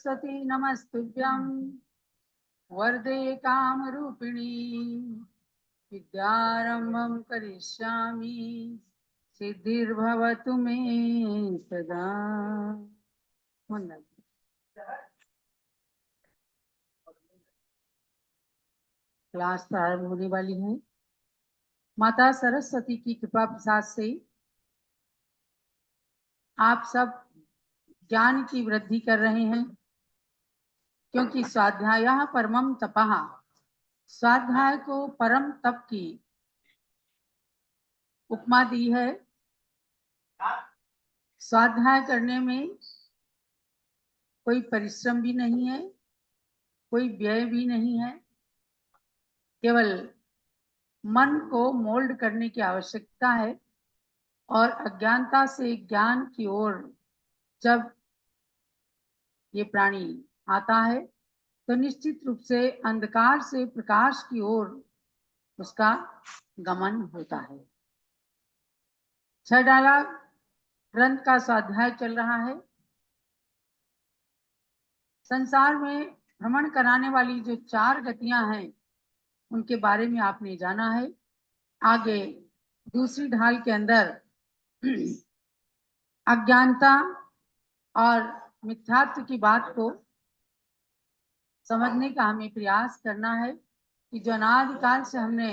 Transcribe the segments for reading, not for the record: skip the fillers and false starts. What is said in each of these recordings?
सरस्वती नमस्तुभ्यं वरदे कामरूपिणी विद्यारंभं करिष्यामि सिद्धिर्भवतु मे सदा। क्लास प्रारंभ होने वाली है। माता सरस्वती की कृपा प्रसाद से आप सब ज्ञान की वृद्धि कर रहे हैं, क्योंकि स्वाध्यायः परमं तपः, स्वाध्याय को परम तप की उपमा दी है। स्वाध्याय करने में कोई परिश्रम भी नहीं है, कोई व्यय भी नहीं है, केवल मन को मोल्ड करने की आवश्यकता है। और अज्ञानता से ज्ञान की ओर जब ये प्राणी आता है तो निश्चित रूप से अंधकार से प्रकाश की ओर उसका गमन होता है। 6 डाला ग्रंथ का स्वाध्याय चल रहा है। संसार में भ्रमण कराने वाली जो 4 गतियां हैं उनके बारे में आपने जाना है। आगे दूसरी ढाल के अंदर अज्ञानता और मिथ्यात्व की बात को समझने का हमें प्रयास करना है कि जो अनादिकाल से हमने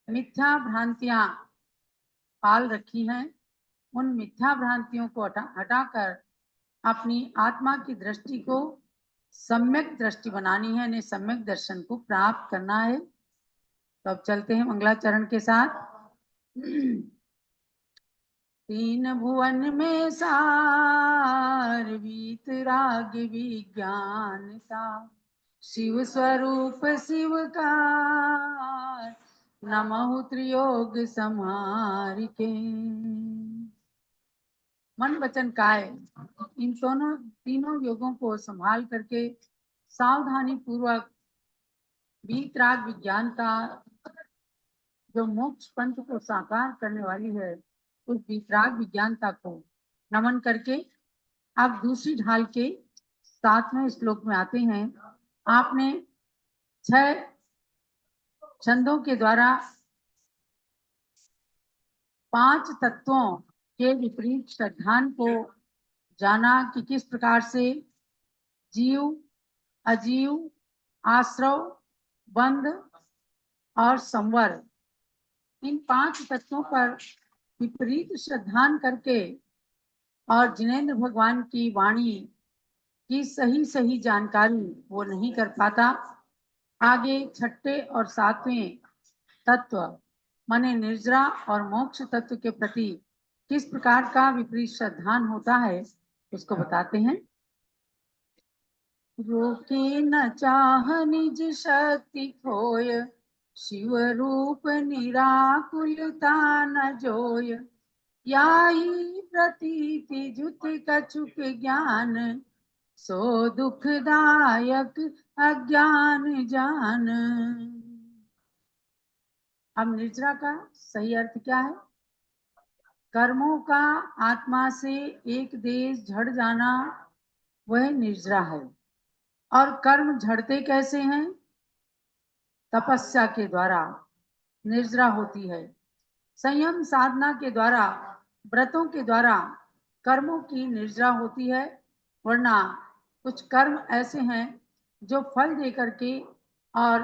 मिथ्या भ्रांतियां पाल रखी हैं, उन मिथ्या भ्रांतियों को हटाकर अपनी आत्मा की दृष्टि को सम्यक दृष्टि बनानी है, सम्यक दर्शन को प्राप्त करना है। तो अब चलते हैं मंगलाचरण के साथ। 3 भुवन में सार वीतराग विज्ञानता, शिव स्वरूप शिव का नमः त्रियोग संहार के। मन वचन काय इन तीनों योगों को संभाल करके सावधानी पूर्वक वीतराग विज्ञानता जो मोक्ष पंथ को साकार करने वाली है, उस वीतराग विज्ञानता को नमन करके आप दूसरी ढाल के 7वें श्लोक में आते हैं। आपने 6 छंदों के द्वारा 5 तत्वों के विपरीत श्रद्धान को जाना कि किस प्रकार से जीव, अजीव, आश्रव, बंध और संवर, इन 5 तत्वों पर विपरीत श्रद्धान करके और जिनेंद्र भगवान की वाणी की सही जानकारी वो नहीं कर पाता। आगे 6ठे और 7वें तत्व माने निर्जरा और मोक्ष तत्व के प्रति किस प्रकार का विपरीत श्रद्धान होता है उसको बताते हैं। रोके न चाह निज शक्ति खोय, शिव रूप निराकुलता न जोय, याई प्रतीति जुत कछुक ज्ञान, सो दुखदायक अज्ञान जान। अब निर्जरा का सही अर्थ क्या है? कर्मों का आत्मा से एक देश झड़ जाना वह निर्जरा है। और कर्म झड़ते कैसे हैं? तपस्या के द्वारा निर्जरा होती है। संयम साधना के द्वारा, व्रतों के द्वारा कर्मों की निर्जरा होती है। वरना कुछ कर्म ऐसे हैं जो फल दे करके और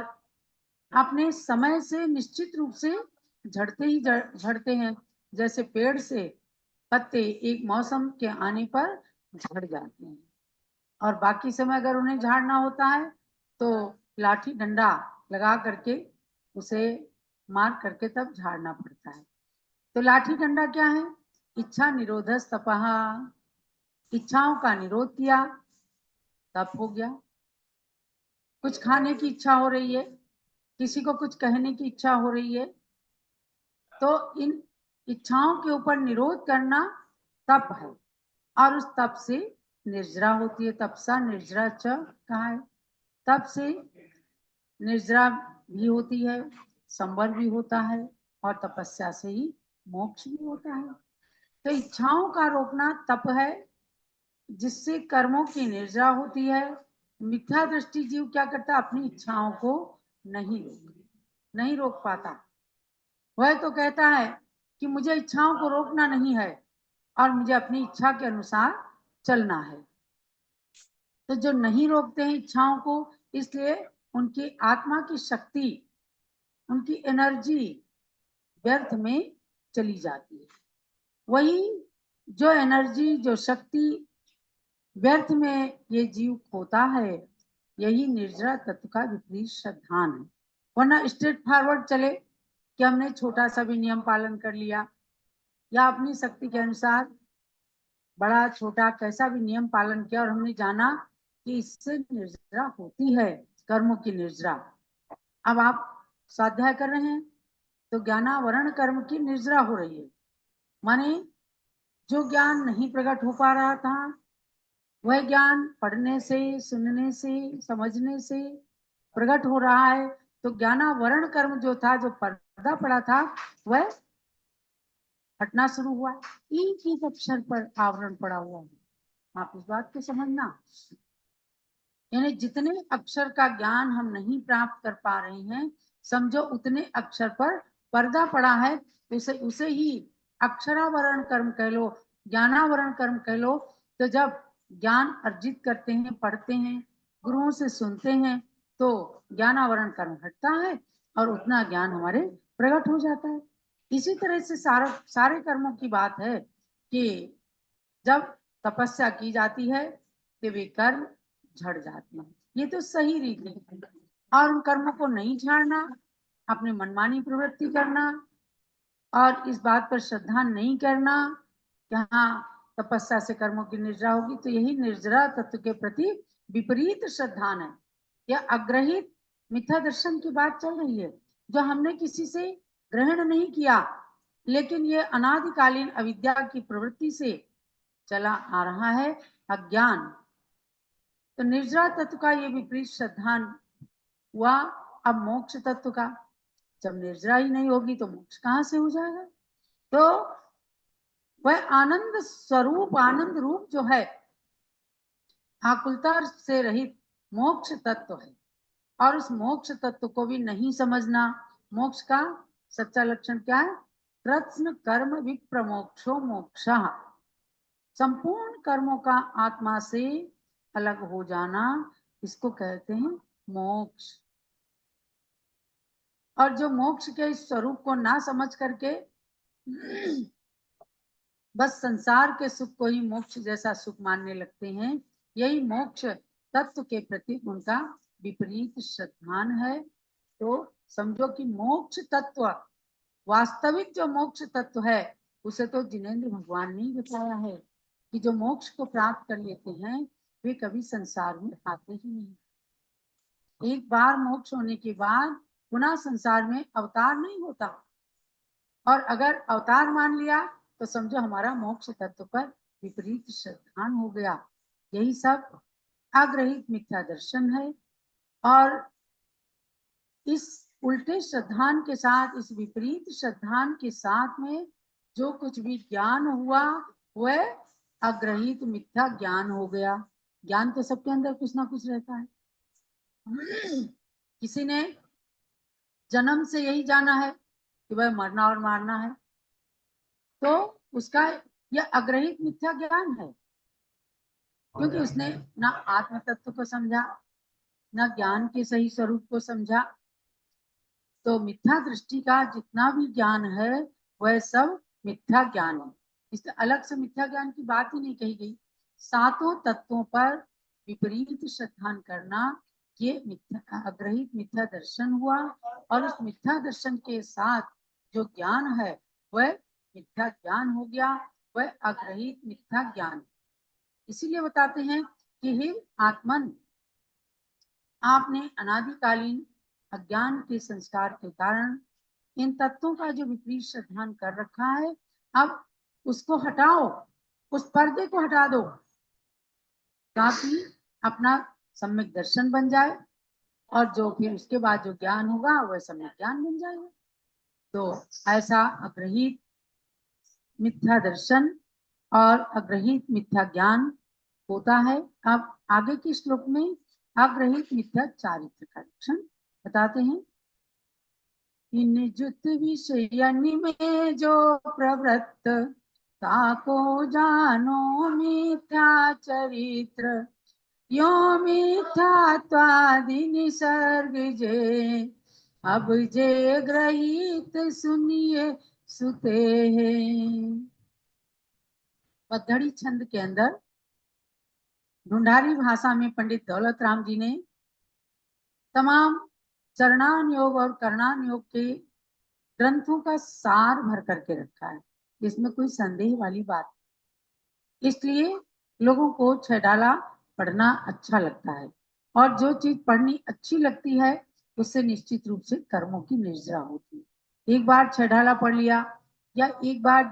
अपने समय से निश्चित रूप से झड़ते ही झड़ते हैं। जैसे पेड़ से पत्ते एक मौसम के आने पर झड़ जाते हैं और बाकी समय अगर उन्हें झाड़ना होता है तो लाठी डंडा लगा करके उसे मार करके तब झाड़ना पड़ता है। तो लाठी डंडा क्या है? इच्छा निरोधस तपः, इच्छाओं का निरोध किया, तप हो गया। कुछ खाने की इच्छा हो रही है, किसी को कुछ कहने की इच्छा हो रही है, तो इन इच्छाओं के ऊपर निरोध करना तप है। और उस तप से निर्जरा होती है। तपसा निर्जरा च कहा है। तप से निर्जरा भी होती है, संवर भी होता है और तपस्या से ही मोक्ष भी होता है। तो इच्छाओं का रोकना तप है, जिससे कर्मों की निर्जरा होती है। मिथ्या दृष्टि जीव क्या करता है, अपनी इच्छाओं को नहीं रोक पाता। वह तो कहता है कि मुझे इच्छाओं को रोकना नहीं है और मुझे अपनी इच्छा के अनुसार चलना है। तो जो नहीं रोकते हैं इच्छाओं को, इसलिए उनकी आत्मा की शक्ति, उनकी एनर्जी व्यर्थ में चली जाती है। वही जो एनर्जी, जो शक्ति व्यर्थ में ये जीव खोता है, यही निर्जरा तत्व का विपरीत श्रद्धान है। वरना स्ट्रेट फॉरवर्ड चले कि हमने छोटा सा भी नियम पालन कर लिया या अपनी शक्ति के अनुसार बड़ा छोटा कैसा भी नियम पालन किया और हमने जाना कि इससे निर्जरा होती है, कर्मों की निर्जरा। अब आप स्वाध्याय कर रहे हैं तो ज्ञानावरण कर्म की निर्जरा हो रही है, माने जो ज्ञान नहीं प्रकट हो पा रहा था वह ज्ञान पढ़ने से, सुनने से, समझने से प्रकट हो रहा है। तो ज्ञानावरण कर्म जो था, जो पर्दा पड़ा था, वह हटना शुरू हुआ। एक एक अक्षर पर आवरण पड़ा हुआ है, आप इस बात को समझना। यानी जितने अक्षर का ज्ञान हम नहीं प्राप्त कर पा रहे हैं, समझो उतने अक्षर पर पर्दा पड़ा है। उसे ही अक्षरावरण कर्म कह लो, ज्ञानावरण कर्म कह लो। तो जब ज्ञान अर्जित करते हैं, पढ़ते हैं, गुरुओं से सुनते हैं, तो ज्ञानावरण कर्म हटता है और उतना ज्ञान हमारे प्रकट हो जाता है। इसी तरह से सारे कर्मों की बात है कि जब तपस्या की जाती है तो वे कर्म झड़ जाते हैं। ये तो सही रीति है। और उन कर्मों को नहीं झाड़ना, अपनी मनमानी प्रवृत्ति करना और इस बात पर श्रद्धा नहीं करना कि हाँ तपस्या से कर्मों की निर्जरा होगी, तो यही निर्जरा तत्व के प्रति विपरीत श्रद्धान है। यह अग्रहित मिथ्या दर्शन की बात चल रही है, जो हमने किसी से ग्रहण नहीं किया, लेकिन ये अनादिकालीन अविद्या की प्रवृत्ति से चला आ रहा है, अज्ञान। तो निर्जरा तत्व का ये विपरीत श्रद्धान हुआ। अब मोक्ष तत्व का, जब निर्जरा ही नहीं होगी तो मोक्ष कहां से हो जाएगा। तो वह आनंद स्वरूप, आनंद रूप जो है, आकुलता से रहित मोक्ष तत्व है। और उस मोक्ष तत्व को भी नहीं समझना। मोक्ष का सच्चा लक्षण क्या है, कृत्स्न कर्म विप्रमोक्षो मोक्षः, संपूर्ण कर्मों का आत्मा से अलग हो जाना, इसको कहते हैं मोक्ष। और जो मोक्ष के इस स्वरूप को ना समझ करके बस संसार के सुख को ही मोक्ष जैसा सुख मानने लगते हैं, यही मोक्ष तत्व के प्रति उनका विपरीत श्रद्धान है। तो समझो कि मोक्ष तत्व, वास्तविक जो मोक्ष तत्व है, उसे तो जिनेंद्र भगवान ने बताया है कि जो मोक्ष को प्राप्त कर लेते हैं वे कभी संसार में आते ही नहीं। एक बार मोक्ष होने के बाद पुनः संसार में अवतार नहीं होता। और अगर अवतार मान लिया तो समझो हमारा मोक्ष तत्व पर विपरीत श्रद्धान हो गया। यही सब अग्रहित मिथ्या दर्शन है। और इस उल्टे श्रद्धान के साथ, इस विपरीत श्रद्धान के साथ में जो कुछ भी ज्ञान हुआ वह अग्रहित मिथ्या ज्ञान हो गया। ज्ञान तो सबके अंदर कुछ ना कुछ रहता है। किसी ने जन्म से यही जाना है कि वह मरना और मारना है, तो उसका यह अग्रहित मिथ्या ज्ञान है, क्योंकि उसने ना आत्म तत्व को समझा, ना ज्ञान के सही स्वरूप को समझा। तो मिथ्या दृष्टि का जितना भी ज्ञान है वह सब मिथ्या ज्ञान है। इससे अलग से मिथ्या ज्ञान की बात ही नहीं कही गई। सातों तत्वों पर विपरीत श्रद्धान करना, ये मिथ्या, अग्रहित मिथ्या दर्शन हुआ। और उस मिथ्या दर्शन के साथ जो ज्ञान है वह मिथ्या ज्ञान हो गया, वह अग्रहित मिथ्या ज्ञान। इसीलिए बताते हैं कि हे आत्मन, आपने अनादिकालीन अज्ञान के संस्कार के कारण इन तत्वों का जो विपरीत श्रद्धान कर रखा है, अब उसको हटाओ, उस पर्दे को हटा दो, ताकि अपना सम्यक दर्शन बन जाए। और जो फिर उसके बाद जो ज्ञान होगा वह सम्यक ज्ञान बन जाएगा। तो ऐसा अग्रहित मिथ्या दर्शन और अग्रहित मिथ्या ज्ञान होता है। अब आगे के श्लोक में अग्रहित मिथ्या चारित्र का लक्षण बताते हैं। इन जुत विषयन में जो प्रवृत्त, ताको जानो मिथ्या चरित्र, यो मिथ्यात्वादि निसर्ग जे, अब जे ग्रहित सुनिए सुते हैं। पद्धड़ी छंद के अंदर ढूंढारी भाषा में पंडित दौलत राम जी ने तमाम चरणान योग और करणान योग के ग्रंथों का सार भर करके रखा है। इसमें कोई संदेह वाली बात, इसलिए लोगों को छेडाला पढ़ना अच्छा लगता है, और जो चीज पढ़नी अच्छी लगती है उससे निश्चित रूप से कर्मों की निर्जरा होती है। एक बार छेडाला पढ़ लिया या एक बार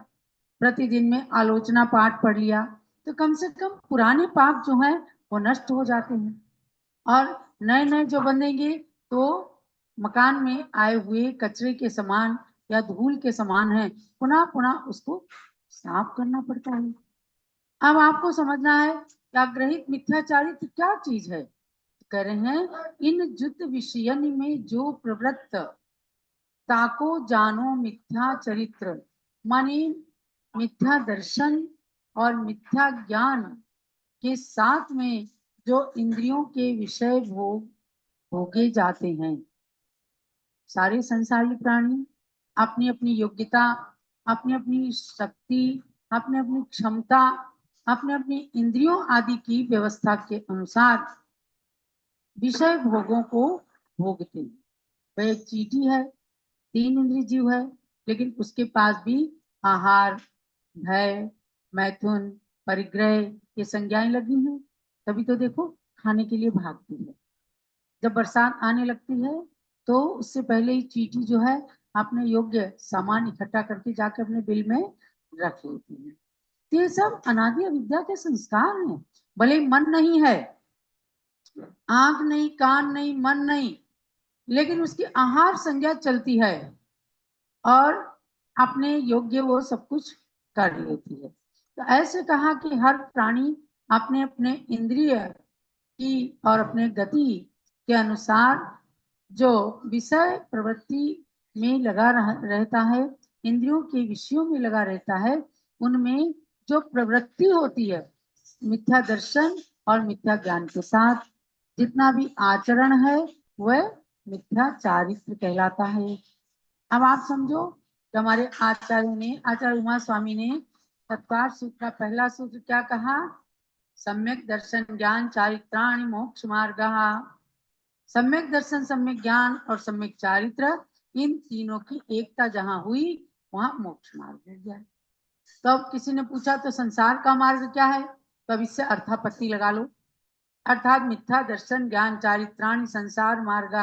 प्रतिदिन में आलोचना पाठ पढ़ लिया तो कम से कम पुराने पाप जो हैं वो नष्ट हो जाते हैं, और नए नए जो बनेंगे तो मकान में आए हुए कचरे के समान या धूल के समान है, पुनः पुनः उसको साफ करना पड़ता है। अब आपको समझना है कि ग्रहित मिथ्याचारित्र क्या चीज है। कह रहे हैं इन जुत विषयन में जो प्रवृत्त, ताको जानो मिथ्या चरित्र, माने मिथ्या दर्शन और मिथ्या ज्ञान के साथ में जो इंद्रियों के विषय भोगे जाते हैं। सारे संसारी प्राणी अपनी अपनी योग्यता, अपनी अपनी शक्ति, अपनी अपनी क्षमता, अपने अपनी इंद्रियों आदि की व्यवस्था के अनुसार विषय भोगों को भोगते हैं। वह एक चींटी है, 3 इंद्रिय जीव है, लेकिन उसके पास भी आहार, भय, मैथुन, परिग्रह ये संज्ञाएं लगी हैं। तभी तो देखो खाने के लिए भागती है। जब बरसात आने लगती है तो उससे पहले ही चींटी जो है अपने योग्य सामान इकट्ठा करके जाके अपने बिल में रख लेती है। तो ये सब अनादि अविद्या के संस्कार हैं। भले मन नहीं है, आंख नहीं, कान नहीं, मन नहीं, लेकिन उसकी आहार संज्ञा चलती है और अपने योग्य वो सब कुछ कर लेती है। तो ऐसे कहा कि हर प्राणी अपने अपने इंद्रिय की और अपने गति के अनुसार जो विषय प्रवृत्ति में लगा रहता है, इंद्रियों के विषयों में लगा रहता है, उनमें जो प्रवृत्ति होती है मिथ्या दर्शन और मिथ्या ज्ञान के साथ जितना भी आचरण है वह मिथ्या चारित्र कहलाता है। अब आप समझो कि हमारे आचार्य ने, आचार्य उमा स्वामी ने तत्कार सूत्र का पहला सूत्र क्या कहा? सम्यक दर्शन ज्ञान चारित्राणि मोक्ष मार्ग। सम्यक दर्शन, सम्यक ज्ञान और सम्यक चारित्र, इन तीनों की एकता जहां हुई वहां मोक्ष मार्ग हो गया। तो अब किसी ने पूछा तो संसार का मार्ग क्या है? तो अब इससे अर्थापत्ति लगा लो, अर्थात मिथ्या दर्शन ज्ञान चारित्राणि संसार मार्ग।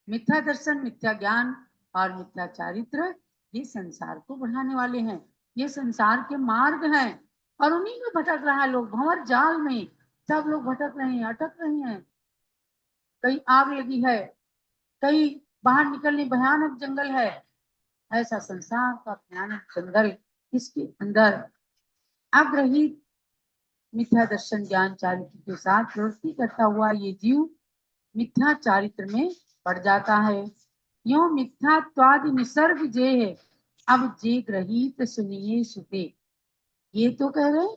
मिथ्या दर्शन, मिथ्या ज्ञान और मिथ्या चारित्र ये संसार को बढ़ाने वाले हैं, ये संसार के मार्ग हैं, और उन्हीं में भटक रहा है लोग, भंवर जाल में सब लोग भटक रहे हैं, अटक रहे हैं। कहीं आग लगी है, कहीं बाहर निकलने भयानक जंगल है। ऐसा संसार का भयानक जंगल, इसके अंदर अग्रहित मिथ्या दर्शन ज्ञान चारित्र के साथ प्रवृत्ति करता हुआ ये जीव मिथ्या चारित्र में पड़ जाता है। यो मिथ्यात्वादि निसर्ग जे है, अब जे ग्रहित सुनिए सुते। ये तो कह रहे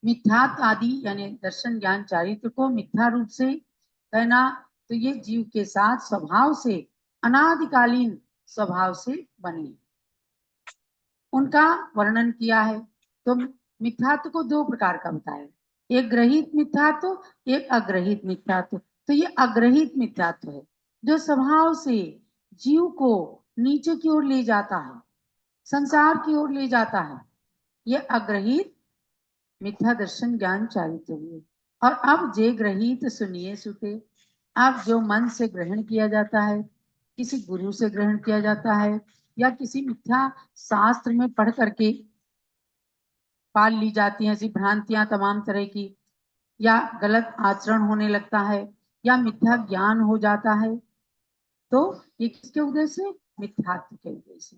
मिथ्यात्व आदि यानी दर्शन ज्ञान चारित्र को मिथ्या रूप से कहना, तो ये जीव के साथ स्वभाव से, अनादिकालीन स्वभाव से बने, उनका वर्णन किया है। तो मिथ्यात्व को 2 प्रकार का बताया, एक ग्रहित मिथ्यात्व, एक अग्रहित मिथ्यात्व। तो ये अग्रहित मिथ्यात्व है जो स्वभाव से जीव को नीचे की ओर ले जाता है, संसार की ओर ले जाता है। ये अग्रहित मिथ्या दर्शन ज्ञान चारित्र हुए। और अब जे ग्रहित सुनिए सुते, अब जो मन से ग्रहण किया जाता है, किसी गुरु से ग्रहण किया जाता है, या किसी मिथ्या शास्त्र में पढ़ करके पाल ली जाती हैं ऐसी भ्रांतियां तमाम तरह की, या गलत आचरण होने लगता है, या मिथ्या ज्ञान हो जाता है, तो ये किसके उदय से? मिथ्यात्व के उदय से।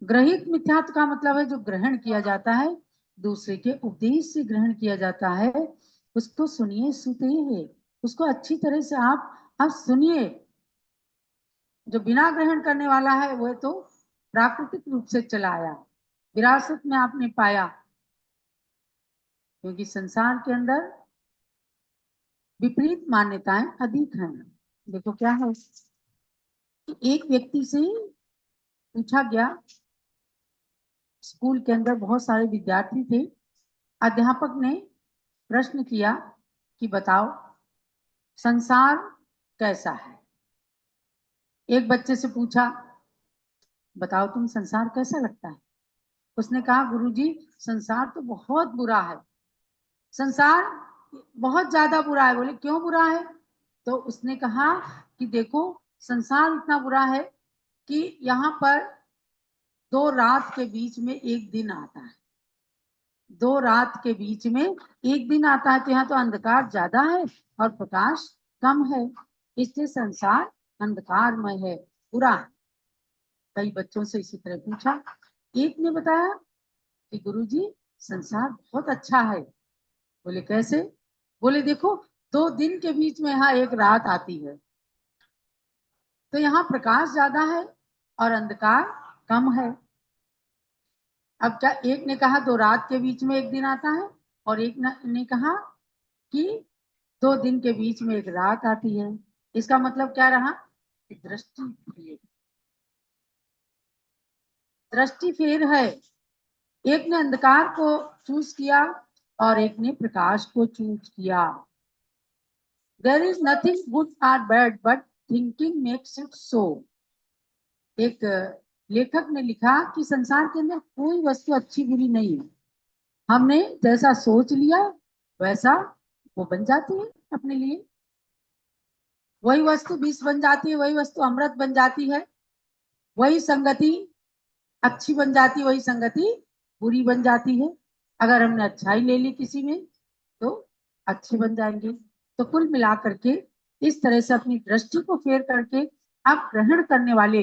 ग्रहित मिथ्यात्व का मतलब है जो ग्रहण किया जाता है दूसरे के उपदेश से ग्रहण किया जाता है, उसको सुनिए सुते है, उसको अच्छी तरह से आप सुनिए। जो बिना ग्रहण करने वाला है वह तो प्राकृतिक रूप से चला आया, विरासत में आपने पाया, क्योंकि संसार के अंदर विपरीत मान्यताएं अधिक हैं। देखो क्या है, एक व्यक्ति से पूछा गया, स्कूल के अंदर बहुत सारे विद्यार्थी थे, अध्यापक ने प्रश्न किया कि बताओ संसार कैसा है। एक बच्चे से पूछा, बताओ तुम संसार कैसा लगता है। उसने कहा गुरुजी संसार तो बहुत बुरा है, संसार बहुत ज्यादा बुरा है। बोले क्यों बुरा है। तो उसने कहा कि देखो संसार इतना बुरा है कि यहाँ पर 2 रात के बीच में एक दिन आता है, 2 रात के बीच में एक दिन आता है। तो यहाँ तो अंधकार ज्यादा है और प्रकाश कम है, इसलिए संसार अंधकारमय है, बुरा है। कई बच्चों से इसी तरह पूछा, एक ने बताया कि गुरुजी संसार बहुत अच्छा है। बोले कैसे। बोले देखो 2 दिन के बीच में यहाँ एक रात आती है, तो यहाँ प्रकाश ज्यादा है और अंधकार कम है। अब क्या, एक ने कहा 2 रात के बीच में एक दिन आता है, और एक ने कहा कि 2 दिन के बीच में एक रात आती है। इसका मतलब क्या रहा, दृष्टि दृष्टि फेर है। एक ने अंधकार को चूज किया और एक ने प्रकाश को चूज किया। देयर इज नथिंग गुड और bad but thinking makes it so. एक लेखक ने लिखा कि संसार के अंदर कोई वस्तु अच्छी बुरी नहीं है, हमने जैसा सोच लिया वैसा वो बन जाती है अपने लिए। वही वस्तु विष बन जाती है, वही वस्तु अमृत बन जाती है, वही संगति अच्छी बन जाती है, वही संगति बुरी बन जाती है। अगर हमने अच्छाई ले ली किसी में तो अच्छे बन जाएंगे। तो कुल मिलाकर के इस तरह से अपनी दृष्टि को फेर करके आप ग्रहण करने वाले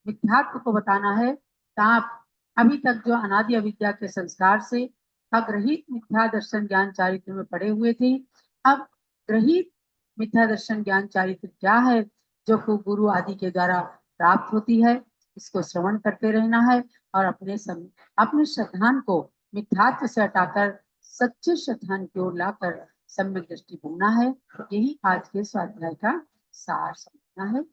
मिथ्यात्व को बताना है। तो आप अभी तक जो अनादि अविद्या के संस्कार से अग्रहित मिथ्या दर्शन ज्ञान चारित्र में पड़े हुए थे, अब ग्रहित मिथ्या दर्शन ज्ञान चारित्र क्या है जो को गुरु आदि के द्वारा प्राप्त होती है, इसको श्रवण करते रहना है और अपने श्रद्धान को मिथ्यात्व से हटाकर सच्चे श्रद्धान की ओर लाकर सम्यक दृष्टि होना है। यही आज के स्वाध्याय का सार समझना है।